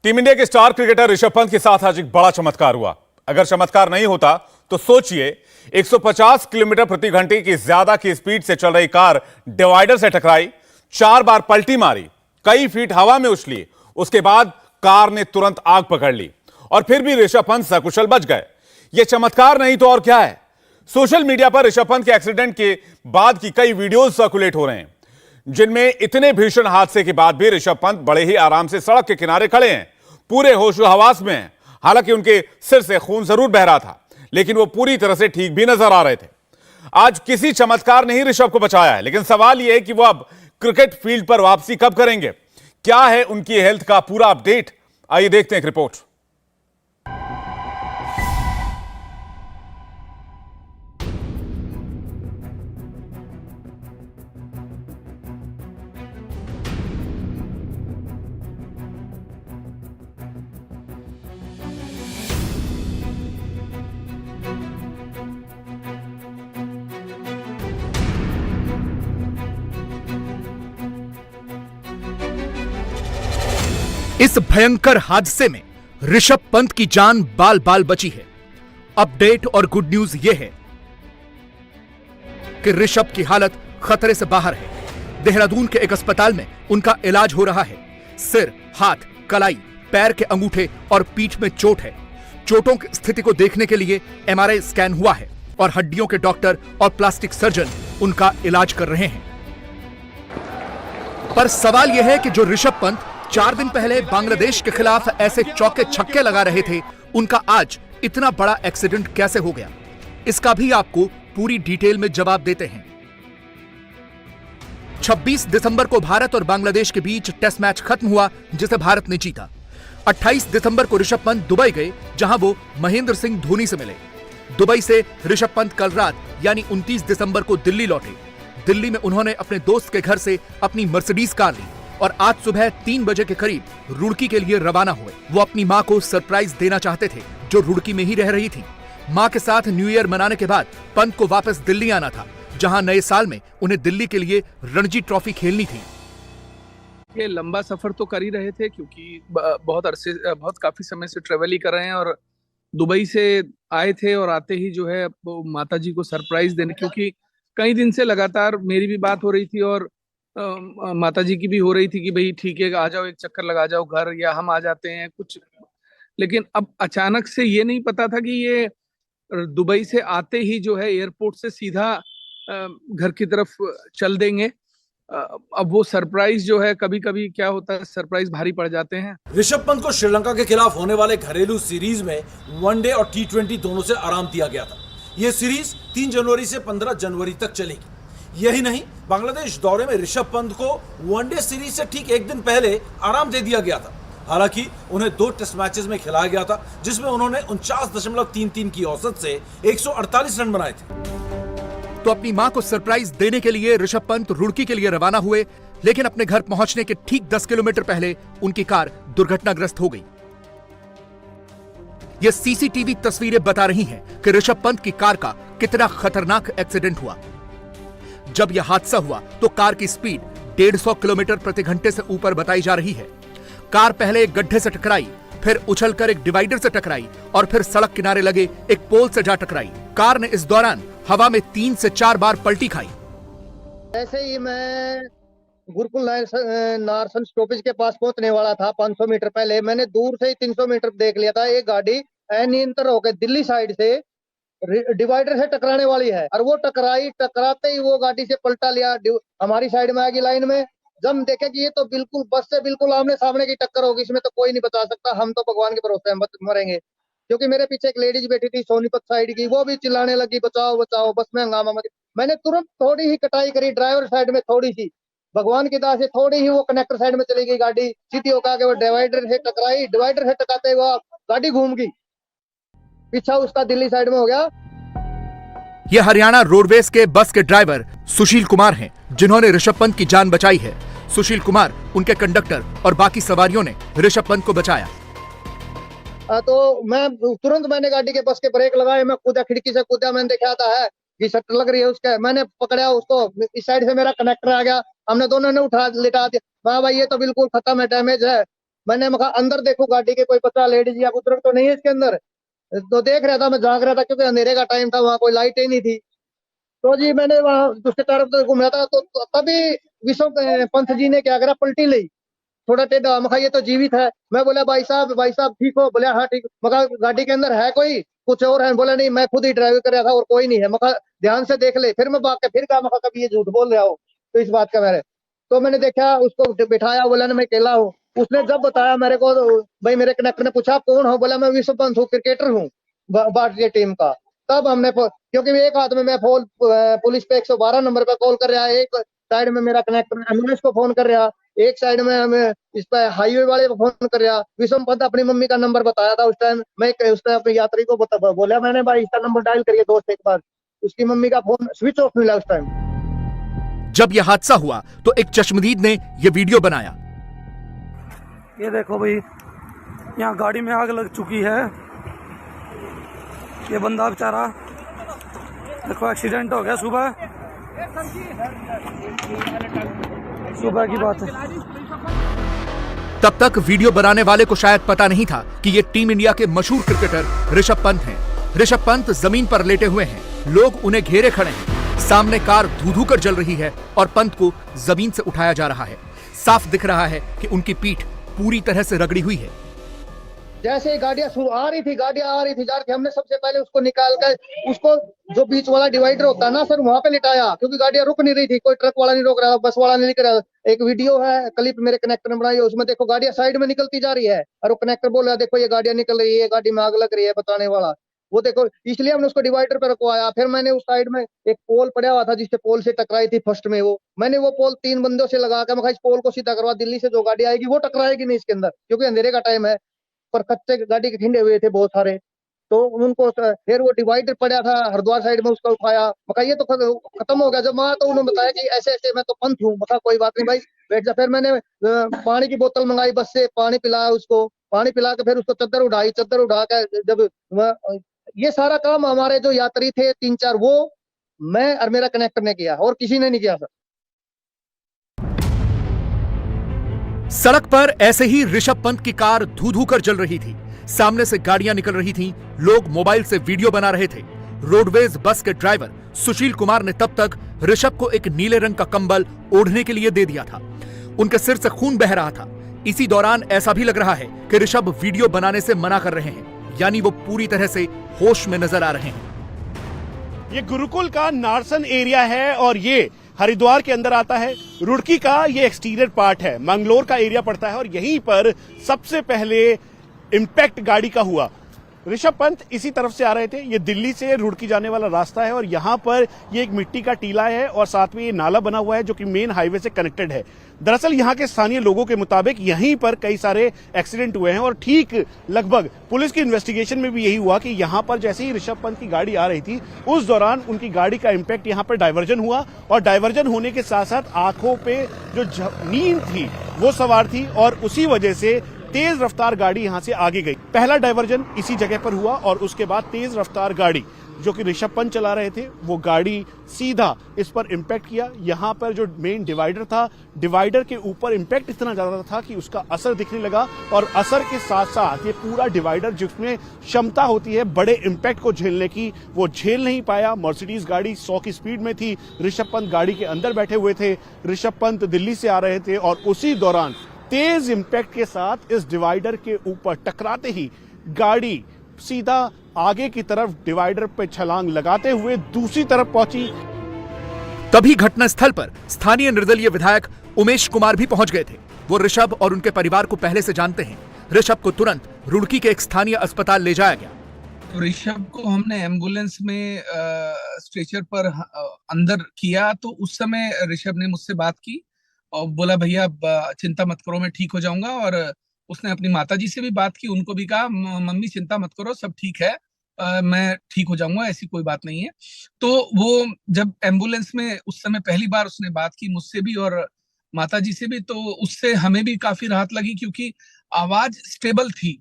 Team India के star cricketer Rishabh Pant के साथ आज एक बड़ा चमत्कार हुआ। अगर चमत्कार नहीं होता तो सोचिए, 150 किलोमीटर प्रति घंटे की ज्यादा की स्पीड से चल रही कार डिवाइडर से टकराई, 4 बार पलटी मारी, कई फीट हवा में उछली। उसके बाद कार ने तुरंत आग पकड़ ली और फिर भी ऋषभ पंत सकुशल बच गए। यह चमत्कार नहीं तो और क्या है। सोशल मीडिया पर ऋषभ पंत के एक्सीडेंट के बाद की कई वीडियोज सर्कुलेट हो रहे हैं, जिनमें इतने भीषण हादसे के बाद भी ऋषभ पंत बड़े ही आराम से सड़क के किनारे खड़े हैं, पूरे होशो हवास में हैं। हालांकि उनके सिर से खून जरूर बह रहा था, लेकिन वो पूरी तरह से ठीक भी नजर आ रहे थे। आज किसी चमत्कार ने ही ऋषभ को बचाया है, लेकिन सवाल यह है कि वो अब क्रिकेट फील्ड पर वापसी कब करेंगे। क्या है उनकी हेल्थ का पूरा अपडेट, आइए देखते हैं एक रिपोर्ट। इस भयंकर हादसे में ऋषभ पंत की जान बाल बाल बची है। अपडेट और गुड न्यूज यह है कि ऋषभ की हालत खतरे से बाहर है। देहरादून के एक अस्पताल में उनका इलाज हो रहा है। सिर, हाथ, कलाई, पैर के अंगूठे और पीठ में चोट है। चोटों की स्थिति को देखने के लिए एमआरआई स्कैन हुआ है और हड्डियों के डॉक्टर और प्लास्टिक सर्जन उनका इलाज कर रहे हैं। पर सवाल यह है कि जो ऋषभ पंत 4 दिन पहले बांग्लादेश के खिलाफ ऐसे चौके छक्के लगा रहे थे, उनका आज इतना बड़ा एक्सीडेंट कैसे हो गया। इसका भी आपको पूरी डिटेल में जवाब देते हैं। 26 दिसंबर को भारत और बांग्लादेश के बीच टेस्ट मैच खत्म हुआ, जिसे भारत ने जीता। 28 दिसंबर को ऋषभ पंत दुबई गए, जहां वो महेंद्र सिंह धोनी से मिले। दुबई से ऋषभ पंत कल रात यानी 29 दिसंबर को दिल्ली लौटे। दिल्ली में उन्होंने अपने दोस्त के घर से अपनी मर्सिडीज कार ली और आज सुबह 3 बजे के करीब रुड़की के लिए रवाना हुए। वो अपनी मां को सरप्राइज देना चाहते थे, जो रुड़की में ही रह रही थी। मां के साथ न्यू ईयर मनाने के बाद पंत को वापस दिल्ली आना था, जहां नए साल में उन्हें दिल्ली के लिए रणजी ट्रॉफी खेलनी थी। ये लंबा सफर तो कर ही रहे थे, क्योंकि बहुत काफी समय से ट्रेवल ही कर रहे हैं और दुबई से आए थे और आते ही जो है माता जी को सरप्राइज देने, क्योंकि कई दिन से लगातार मेरी भी बात हो रही थी और माता जी की भी हो रही थी कि भाई ठीक है, आ जाओ, एक चक्कर लगा जाओ घर, या हम आ जाते हैं कुछ। लेकिन अब अचानक से ये नहीं पता था कि ये दुबई से आते ही जो है एयरपोर्ट से सीधा घर की तरफ चल देंगे। अब वो सरप्राइज जो है, कभी कभी क्या होता है, सरप्राइज भारी पड़ जाते हैं। ऋषभ पंत को श्रीलंका के खिलाफ होने वाले घरेलू सीरीज में वनडे और T20 दोनों से आराम दिया गया था। यह सीरीज 3 जनवरी से 15 जनवरी तक चलेगी। यही नहीं, बांग्लादेश दौरे में ऋषभ पंत को वनडे सीरीज से ठीक 1 दिन पहले आराम दे दिया गया था। हालांकि उन्हें 2 टेस्ट मैचेस में खिलाया गया था, जिसमें उन्होंने 49.33 की औसत से 148 रन बनाए थे। तो अपनी मां को सरप्राइज देने के लिए ऋषभ पंत रुड़की के लिए रवाना हुए, लेकिन अपने घर पहुंचने के ठीक 10 किलोमीटर पहले उनकी कार दुर्घटनाग्रस्त हो गई। ये सीसीटीवी तस्वीरें बता रही हैं कि ऋषभ पंत की कार का कितना खतरनाक एक्सीडेंट हुआ। जब यह हादसा हुआ तो कार की स्पीड 150 किलोमीटर प्रति घंटे से ऊपर बताई जा रही है। कार पहले एक गड्ढे से टकराई, फिर उछलकर एक डिवाइडर से टकराई और फिर सड़क किनारे लगे एक पोल से जा टकराई। कार ने इस दौरान हवा में 3 से 4 बार पलटी खाई। ऐसे ही मैं गुरुकुल नारसन स्टॉपेज के पास पहुंचने वाला था। 500 मीटर पहले मैंने दूर से ही 300 मीटर देख लिया था, एक गाड़ी अनियंत्रित होकर दिल्ली साइड से डिवाइडर से टकराने वाली है और वो टकराते ही वो गाड़ी से पलटा लिया, हमारी साइड में आ गई लाइन में। जब हम देखे कि ये तो बिल्कुल बस से बिल्कुल आमने सामने की टक्कर होगी, इसमें तो कोई नहीं बचा सकता, हम तो भगवान के भरोसे मरेंगे। क्योंकि मेरे पीछे एक लेडीज बैठी थी सोनीपत साइड की, वो भी चिल्लाने लगी बचाओ बचाओ, बस में हंगामा मच। मैंने तुरंत थोड़ी ही कटाई करी ड्राइवर साइड में, थोड़ी सी भगवान की दया से थोड़ी ही वो कनेक्टर साइड में चली गई गाड़ी, सीधी होकर आगे वो डिवाइडर से टकराई। डिवाइडर से टकराते ही वो गाड़ी घूम गई, पीछा उसका दिल्ली साइड में हो गया। यह हरियाणा रोडवेज के बस के ड्राइवर सुशील कुमार हैं, जिन्होंने ऋषभ पंत की जान बचाई है। सुशील कुमार, उनके कंडक्टर और बाकी सवारियों ने ऋषभ पंत को बचाया। तो मैंने गाड़ी के बस के ब्रेक लगाए, मैं कूदा, खिड़की से कूदा, मैंने देखा था है कि सट लग रही है उसके, मैंने पकड़ा उसको, इस साइड से मेरा कनेक्टर आ गया, हमने दोनों ने उठा लिटा दिया। हाँ भाई ये तो बिल्कुल खत्म है, डैमेज है। मैंने कहा अंदर देखो गाड़ी के कोई बच्चा लेडीज या बुजुर्ग तो नहीं है इसके अंदर। तो देख रहा था, मैं झांक रहा था क्योंकि अंधेरे का टाइम था, वहां कोई लाइट ही नहीं थी। तो जी मैंने वहां दूसरी तरफ तो घूम रहा था, तो तभी विश्व पंत जी ने क्या करा, पलटी ली थोड़ा टेढ़ा। मैं कहा ये तो जीवित है। मैं बोला भाई साहब ठीक हो? बोले हाँ ठीक। मैं कहा गाड़ी के अंदर है कोई, कुछ और है? बोला नहीं, मैं खुद ही ड्राइव कर रहा था और कोई नहीं है। मैं कहा ध्यान से देख ले। फिर मैं भाग के फिर कहा, मैं कहा कभी ये झूठ बोल रहा हो तो इस बात का मेरे। तो मैंने देखा, उसको बिठाया, बोला ना मैं अकेला हूँ। उसने जब बताया मेरे को, तो भाई मेरे कनेक्टर ने पूछा कौन हो? बोला मैं विश्व पंत हूँ, क्रिकेटर हूँ भारतीय टीम का। तब हमने क्योंकि एक हाथ में मैं फोन पुलिस पे 112 नंबर पे कॉल कर रहा है, एक साइड में मेरा कनेक्टर एम्बुलेंस को फोन कर रहा, एक साइड में हमें इस पे हाईवे वाले को फोन कर रहा। विषम पंत अपनी मम्मी का नंबर बताया था उस टाइम। मैं उस टाइम अपने यात्री को बोला मैंने, भाई इसका नंबर डायल करिए दोस्त एक बार। उसकी मम्मी का फोन स्विच ऑफ मिला उस टाइम। जब यह हादसा हुआ तो एक चश्मदीद ने यह वीडियो बनाया। ये देखो भाई, यहाँ गाड़ी में आग लग चुकी है। ये बंदा बेचारा देखो, एक्सीडेंट हो गया सुबह की बात है। तब तक वीडियो बनाने वाले को शायद पता नहीं था कि ये टीम इंडिया के मशहूर क्रिकेटर ऋषभ पंत हैं। ऋषभ पंत जमीन पर लेटे हुए हैं, लोग उन्हें घेरे खड़े हैं। सामने कार धू-धू कर जल रही है और पंत को जमीन से उठाया जा रहा है। साफ दिख रहा है कि उनकी पीठ पूरी तरह से रगड़ी हुई है। जैसे ही गाड़ियां आ रही थी जा रही थी, हमने सबसे पहले उसको निकाल कर, उसको जो बीच वाला डिवाइडर होता है ना सर, वहां पे लिटाया, क्योंकि गाड़ियां रुक नहीं रही थी। कोई ट्रक वाला नहीं रोक रहा था, बस वाला नहीं निकल रहा था। एक वीडियो है, क्लिप मेरे कनेक्टर ने बनाई है, उसमें देखो गाड़ियां साइड में निकलती जा रही है और वो कनेक्टर बोल रहा है देखो ये गाड़ियां निकल रही है, गाड़ी में आग लग रही है, बताने वाला वो देखो। इसलिए हमने उसको डिवाइडर पे रखवाया। फिर मैंने उस साइड में एक पोल पड़ा हुआ था, जिससे पोल से टकराई थी फर्स्ट में मैंने वो पोल 3 बंदों से लगा कर, मैं इस पोल को सीधा करवा, दिल्ली से जो गाड़ी आएगी वो टकराएगी नहीं इसके अंदर, क्योंकि अंधेरे का टाइम है। पर कच्चे गाड़ी के खिंडे हुए थे बहुत सारे, तो उनको फिर वो डिवाइडर पड़ा था हरिद्वार साइड में, उसको उठाया। मैं ये तो खत्म हो गया। जब वहां तो उन्होंने बताया कि ऐसे ऐसे मैं तो पंथ हूँ। मैं कोई बात नहीं भाई, बैठ जा। फिर मैंने पानी की बोतल मंगाई, बस से पानी पिलाया उसको, पानी पिला के फिर उसको चद्दर उठा के, जब ये सारा काम हमारे जो यात्री थे 3-4, वो मैं और मेरा कनेक्टर ने किया और किसी ने नहीं किया सर। सड़क पर ऐसे ही ऋषभ पंत की कार धू-धू कर जल रही थी। सामने से गाड़ियां निकल रही थीं, लोग मोबाइल से वीडियो बना रहे थे। रोडवेज बस के ड्राइवर सुशील कुमार ने तब तक ऋषभ को एक नीले रंग का कंबल ओढ़ने के लिए दे दिया था। उनके सिर से खून बह रहा था। इसी दौरान ऐसा भी लग रहा है कि ऋषभ वीडियो बनाने से मना कर रहे हैं, यानी वो पूरी तरह से होश में नजर आ रहे हैं। ये गुरुकुल का नारसन एरिया है और ये हरिद्वार के अंदर आता है। रुड़की का ये एक्सटीरियर पार्ट है, मंगलोर का एरिया पड़ता है और यहीं पर सबसे पहले इंपैक्ट गाड़ी का हुआ। ऋषभ पंत इसी तरफ से आ रहे थे। ये दिल्ली से रुड़की जाने वाला रास्ता है और यहाँ पर ये एक मिट्टी का टीला है और साथ में ये नाला बना हुआ है जो कि मेन हाईवे से कनेक्टेड है। दरअसल यहाँ के स्थानीय लोगों के मुताबिक यहीं पर कई सारे एक्सीडेंट हुए हैं और ठीक लगभग पुलिस की इन्वेस्टिगेशन में भी यही हुआ कि यहाँ पर जैसे ही ऋषभ पंत की गाड़ी आ रही थी, उस दौरान उनकी गाड़ी का इंपैक्ट यहाँ पर डायवर्जन हुआ और डायवर्जन होने के साथ साथ आंखों पे जो नींद थी वो सवार थी और उसी वजह से तेज रफ्तार गाड़ी यहां से आगे गई। पहला डायवर्जन इसी जगह पर हुआ और उसके बाद तेज रफ्तार गाड़ी जो कि ऋषभ पंत चला रहे थे, वो गाड़ी सीधा इस पर इंपैक्ट किया। यहां पर जो मेन डिवाइडर था, डिवाइडर के ऊपर इंपैक्ट इतना ज्यादा था कि उसका असर दिखने लगा और असर के साथ साथ ये पूरा डिवाइडर जिसमें क्षमता होती है बड़े इंपैक्ट को झेलने की, वो झेल नहीं पाया। मर्सिडीज गाड़ी 100 की स्पीड में थी, ऋषभ पंत गाड़ी के अंदर बैठे हुए थे। ऋषभ पंत दिल्ली से आ रहे थे और उसी दौरान तेज इंपैक्ट के साथ इस डिवाइडर के ऊपर टकराते ही गाड़ी सीधा आगे की तरफ डिवाइडर पे छलांग लगाते हुए दूसरी तरफ पहुंची। तभी घटनास्थल पर स्थानीय निर्दलीय विधायक उमेश कुमार भी पहुंच गए थे। वो ऋषभ और उनके परिवार को पहले से जानते हैं। ऋषभ को तुरंत रुड़की के एक स्थानीय अस्पताल ले जाया गया। ऋषभ को हमने एम्बुलेंस में स्ट्रेचर पर अंदर किया, तो उस समय ऋषभ ने मुझसे बात की और बोला भैया चिंता मत करो, मैं ठीक हो जाऊंगा। और उसने अपनी माताजी से भी बात की, उनको भी कहा मम्मी चिंता मत करो, सब ठीक है, मैं ठीक हो जाऊंगा, ऐसी कोई बात नहीं है। तो वो जब एम्बुलेंस में उस समय पहली बार उसने बात की मुझसे भी और माताजी से भी, तो उससे हमें भी काफी राहत लगी, क्योंकि आवाज स्टेबल थी।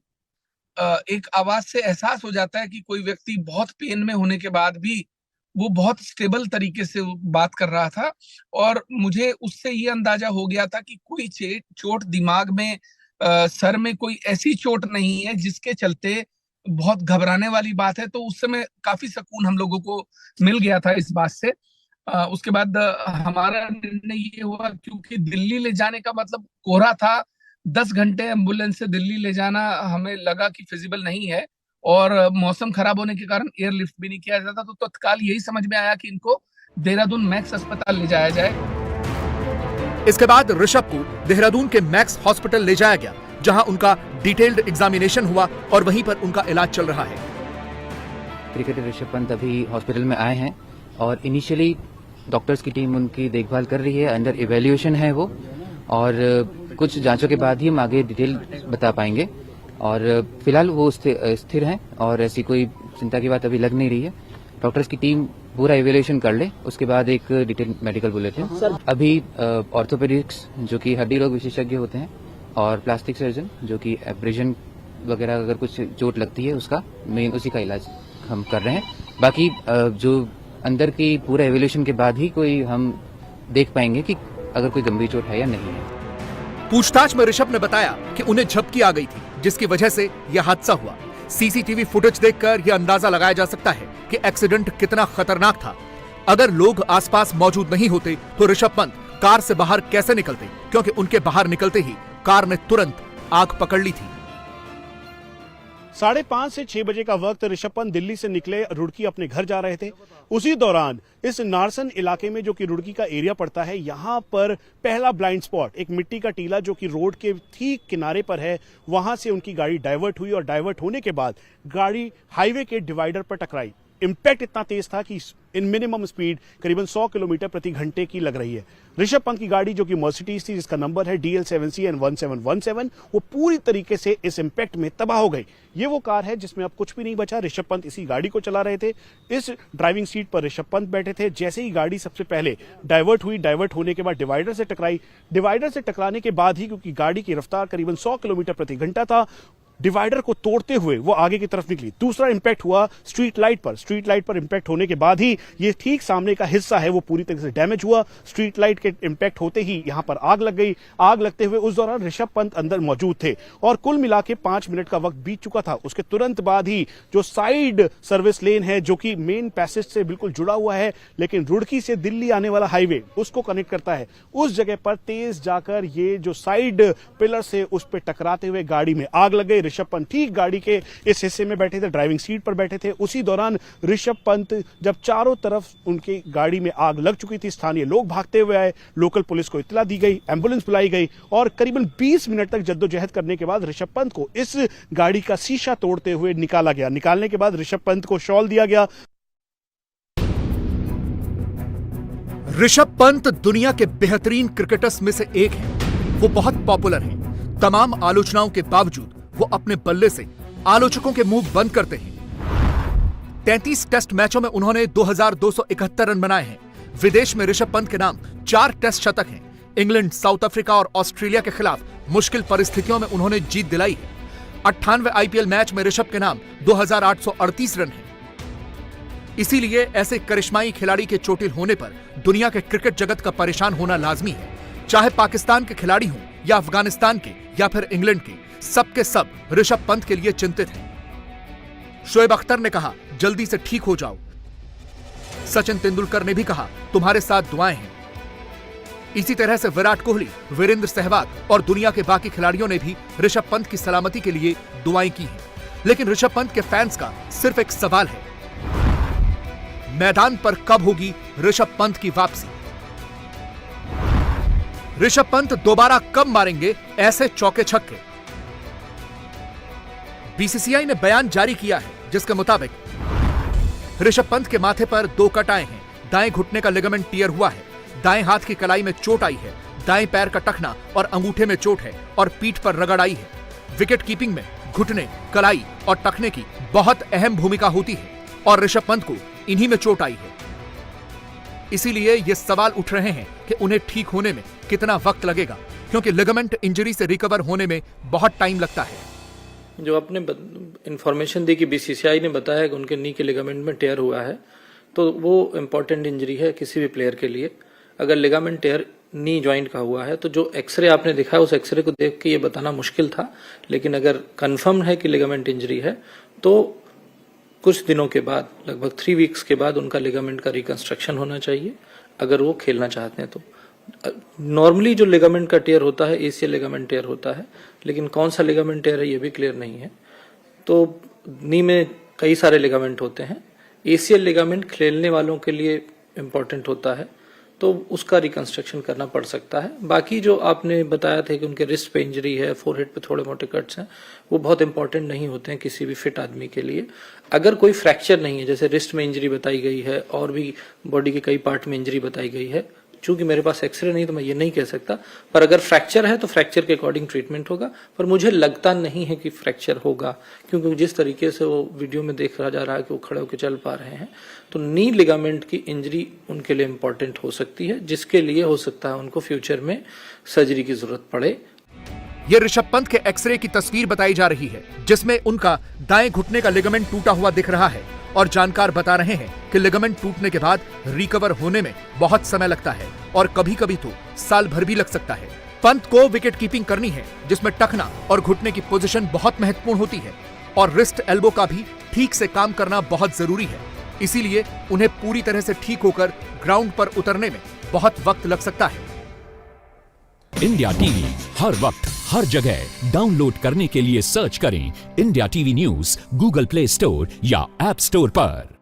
एक आवाज से एहसास हो जाता है कि कोई व्यक्ति बहुत पेन में होने के बाद भी वो बहुत स्टेबल तरीके से बात कर रहा था। और मुझे उससे ये अंदाजा हो गया था कि कोई चोट दिमाग में सर में कोई ऐसी चोट नहीं है जिसके चलते बहुत घबराने वाली बात है। तो उस समय काफी सुकून हम लोगों को मिल गया था इस बात से। उसके बाद हमारा निर्णय ये हुआ, क्योंकि दिल्ली ले जाने का मतलब कोहरा था, 10 घंटे एम्बुलेंस से दिल्ली ले जाना हमें लगा कि फिजिबल नहीं है, और मौसम खराब होने के कारण एयरलिफ्ट भी नहीं किया जाता। तो तत्काल यही समझ में आया कि इनको देहरादून मैक्स अस्पताल ले जाया जाए। इसके बाद ऋषभ को देहरादून के मैक्स हॉस्पिटल ले जाया गया, जहां उनका डिटेल्ड एग्जामिनेशन हुआ और वहीं पर उनका इलाज चल रहा है। क्रिकेटर ऋषभ पंत अभी हॉस्पिटल में आए हैं और इनिशियली डॉक्टर्स की टीम उनकी देखभाल कर रही है, अंडर इवैल्यूएशन है वो, और कुछ जांचों के बाद ही हम आगे डिटेल बता पाएंगे। और फिलहाल वो स्थिर हैं और ऐसी कोई चिंता की बात अभी लग नहीं रही है। डॉक्टर्स की टीम पूरा इवैल्यूएशन कर ले, उसके बाद एक डिटेल मेडिकल बुलेटिन। अभी ऑर्थोपेडिक्स जो कि हड्डी रोग विशेषज्ञ होते हैं और प्लास्टिक सर्जन जो कि एब्रेजन वगैरह अगर कुछ चोट लगती है उसका मेन उसी का इलाज हम कर रहे हैं। बाकी जो अंदर की पूरा एवोल्यूशन के बाद ही कोई हम देख पाएंगे कि अगर कोई गंभीर चोट है या नहीं है। पूछताछ में ऋषभ ने बताया कि उन्हें झपकी आ गई थी, जिसकी वजह से यह हादसा हुआ। सीसीटीवी फुटेज देखकर यह अंदाजा लगाया जा सकता है कि एक्सीडेंट कितना खतरनाक था। अगर लोग आसपास मौजूद नहीं होते तो ऋषभ पंत कार से बाहर कैसे निकलते, क्योंकि उनके बाहर निकलते ही कार ने तुरंत आग पकड़ ली थी। 5:30 से 6 बजे का वक्त ऋषभ पंत दिल्ली से निकले, रुड़की अपने घर जा रहे थे। उसी दौरान इस नारसन इलाके में, जो कि रुड़की का एरिया पड़ता है, यहां पर पहला ब्लाइंड स्पॉट, एक मिट्टी का टीला जो कि रोड के ठीक किनारे पर है, वहां से उनकी गाड़ी डाइवर्ट हुई और डाइवर्ट होने के बाद गाड़ी हाईवे के डिवाइडर पर टकराई। इंपैक्ट इतना तेज था कि इन मिनिमम स्पीड करीबन 100 किलोमीटर प्रति घंटे की लग रही है। ऋषभ पंत की गाड़ी जो कि मर्सिडीज थी, जिसका नंबर है DL7CN1717, वो पूरी तरीके से इस इंपैक्ट में तबाह हो गई। ये वो कार है जिसमें अब कुछ भी नहीं बचा। ऋषभ पंत इसी गाड़ी को चला रहे थे, इस ड्राइविंग सीट पर ऋषभ पंत बैठे थे। जैसे ही गाड़ी सबसे पहले डाइवर्ट हुई, डाइवर्ट होने के बाद डिवाइडर से टकराई। डिवाइडर से टकराने के बाद ही, क्योंकि गाड़ी की रफ्तार करीबन 100 किलोमीटर प्रति घंटा था, डिवाइडर को तोड़ते हुए वो आगे की तरफ निकली। दूसरा इंपैक्ट हुआ स्ट्रीट लाइट पर। स्ट्रीट लाइट पर इंपैक्ट होने के बाद ही ये ठीक सामने का हिस्सा है वो पूरी तरह से डैमेज हुआ। स्ट्रीट लाइट के इंपैक्ट होते ही यहां पर आग लग गई। आग लगते हुए उस दौरान ऋषभ पंत अंदर मौजूद थे और कुल मिला के 5 मिनट का वक्त बीत चुका था। उसके तुरंत बाद ही जो साइड सर्विस लेन है, जो कि मेन पैसेज से बिल्कुल जुड़ा हुआ है लेकिन रुड़की से दिल्ली आने वाला हाईवे उसको कनेक्ट करता है, उस जगह पर तेज जाकर ये जो साइड पिलर से उस पर टकराते हुए गाड़ी में आग लग गई। ऋषभ पंत ठीक गाड़ी के इस हिस्से में बैठे थे, ड्राइविंग सीट पर बैठे थे। उसी दौरान ऋषभ पंत जब चारों तरफ उनकी गाड़ी में आग लग चुकी थी, स्थानीय लोग भागते हुए आए, लोकल पुलिस को इत्तला दी गई, एम्बुलेंस बुलाई गई और करीबन 20 मिनट तक जद्दोजहद करने के बाद ऋषभ पंत को इस गाड़ी का शीशा तोड़ते हुए निकाला गया। निकालने के बाद ऋषभ पंत को शॉल दिया गया। ऋषभ पंत दुनिया के बेहतरीन क्रिकेटर्स में से एक हैं। वो बहुत पॉपुलर हैं। तमाम आलोचनाओं के बावजूद वो अपने बल्ले से आलोचकों के मुंह बंद करते हैं। 33 टेस्ट मैचों में उन्होंने 2271 रन बनाए हैं। विदेश में ऋषभ पंत के नाम 4 टेस्ट शतक हैं। इंग्लैंड, साउथ अफ्रीका और ऑस्ट्रेलिया के खिलाफ मुश्किल परिस्थितियों में उन्होंने जीत दिलाई है। 98 आईपीएल मैच में ऋषभ के नाम 2838 रन हैं। इसीलिए ऐसे करिश्माई खिलाड़ी के चोटिल होने पर दुनिया के क्रिकेट जगत का परेशान होना लाजमी है। चाहे पाकिस्तान के खिलाड़ी हों या अफगानिस्तान के या फिर इंग्लैंड के, सबके सब ऋषभ पंत के लिए चिंतित हैं। शोएब अख्तर ने कहा, जल्दी से ठीक हो जाओ। सचिन तेंदुलकर ने भी कहा, तुम्हारे साथ दुआएं हैं। इसी तरह से विराट कोहली, वीरेंद्र सहवाग और दुनिया के बाकी खिलाड़ियों ने भी ऋषभ पंत की सलामती के लिए दुआएं की हैं। लेकिन ऋषभ पंत के फैंस का सिर्फ एक सवाल है, मैदान पर कब होगी ऋषभ पंत की वापसी? ऋषभ पंत दोबारा कब मारेंगे ऐसे चौके छक्के? बीसीसीआई ने बयान जारी किया है जिसके मुताबिक ऋषभ पंत के माथे पर 2 कट आए हैं, दाएं घुटने का लिगामेंट टियर हुआ है, दाएं हाथ की कलाई में चोट आई है, दाएं पैर का टखना और अंगूठे में चोट है और पीठ पर रगड़ आई है। विकेट कीपिंग में घुटने, कलाई और टखने की बहुत अहम भूमिका होती है और ऋषभ पंत को इन्हीं में चोट आई है। इसीलिए ये सवाल उठ रहे हैं कि उन्हें ठीक होने में कितना वक्त लगेगा, क्योंकि लिगामेंट इंजरी से रिकवर होने में बहुत टाइम लगता है। जो आपने इंफॉर्मेशन दी कि बीसीसीआई ने बताया कि उनके नी के लिगामेंट में टेयर हुआ है, तो वो इम्पोर्टेंट इंजरी है किसी भी प्लेयर के लिए। अगर लिगामेंट टेयर नी जॉइंट का हुआ है, तो जो एक्सरे आपने दिखा है उस एक्सरे को देख के ये बताना मुश्किल था, लेकिन अगर कंफर्म है कि लिगामेंट इंजरी है तो कुछ दिनों के बाद, लगभग 3 वीक्स के बाद उनका लिगामेंट का रिकंस्ट्रक्शन होना चाहिए अगर वो खेलना चाहते हैं तो। नॉर्मली जो लिगामेंट का टेयर होता है एसीएल लिगामेंट टेयर होता है, लेकिन कौन सा लिगामेंट टेयर है ये भी क्लियर नहीं है। तो नी में कई सारे लिगामेंट होते हैं, एसीएल लिगामेंट खेलने वालों के लिए इम्पोर्टेंट होता है, तो उसका रिकंस्ट्रक्शन करना पड़ सकता है। बाकी जो आपने बताया था कि उनके रिस्ट पे इंजरी है, फोरहेड पे थोड़े मोटे कट्स हैं, वो बहुत इंपॉर्टेंट नहीं होते हैं किसी भी फिट आदमी के लिए। अगर कोई फ्रैक्चर नहीं है, जैसे रिस्ट में इंजरी बताई गई है और भी बॉडी के कई पार्ट में इंजरी बताई गई है, चूंकि मेरे पास एक्सरे नहीं तो मैं ये नहीं कह सकता, पर अगर फ्रैक्चर है तो फ्रैक्चर के अकॉर्डिंग ट्रीटमेंट होगा। पर मुझे लगता नहीं है कि फ्रैक्चर होगा, क्योंकि जिस तरीके से वो वीडियो में देखा जा रहा है कि वो खड़े होकर चल पा रहे हैं, तो नी लिगामेंट की इंजरी उनके लिए इंपॉर्टेंट हो सकती है, जिसके लिए हो सकता है उनको फ्यूचर में सर्जरी की जरूरत पड़े। ये ऋषभ पंत के एक्सरे की तस्वीर बताई जा रही है, जिसमें उनका दाएं घुटने का लिगामेंट टूटा हुआ दिख रहा है और जानकार बता रहे हैं कि लिगामेंट टूटने के बाद रिकवर होने में बहुत समय लगता है और कभी-कभी तो साल भर भी लग सकता है। पंत को विकेट कीपिंग करनी है, जिसमें टखना और घुटने की पोजीशन बहुत महत्वपूर्ण होती है और रिस्ट एल्बो का भी ठीक से काम करना बहुत जरूरी है। इसीलिए उन्हें पूरी तरह से ठीक होकर ग्राउंड पर उतरने में बहुत वक्त लग सकता है। इंडिया टीवी हर वक्त हर जगह डाउनलोड करने के लिए सर्च करें India TV news Google play store या ऐप स्टोर पर।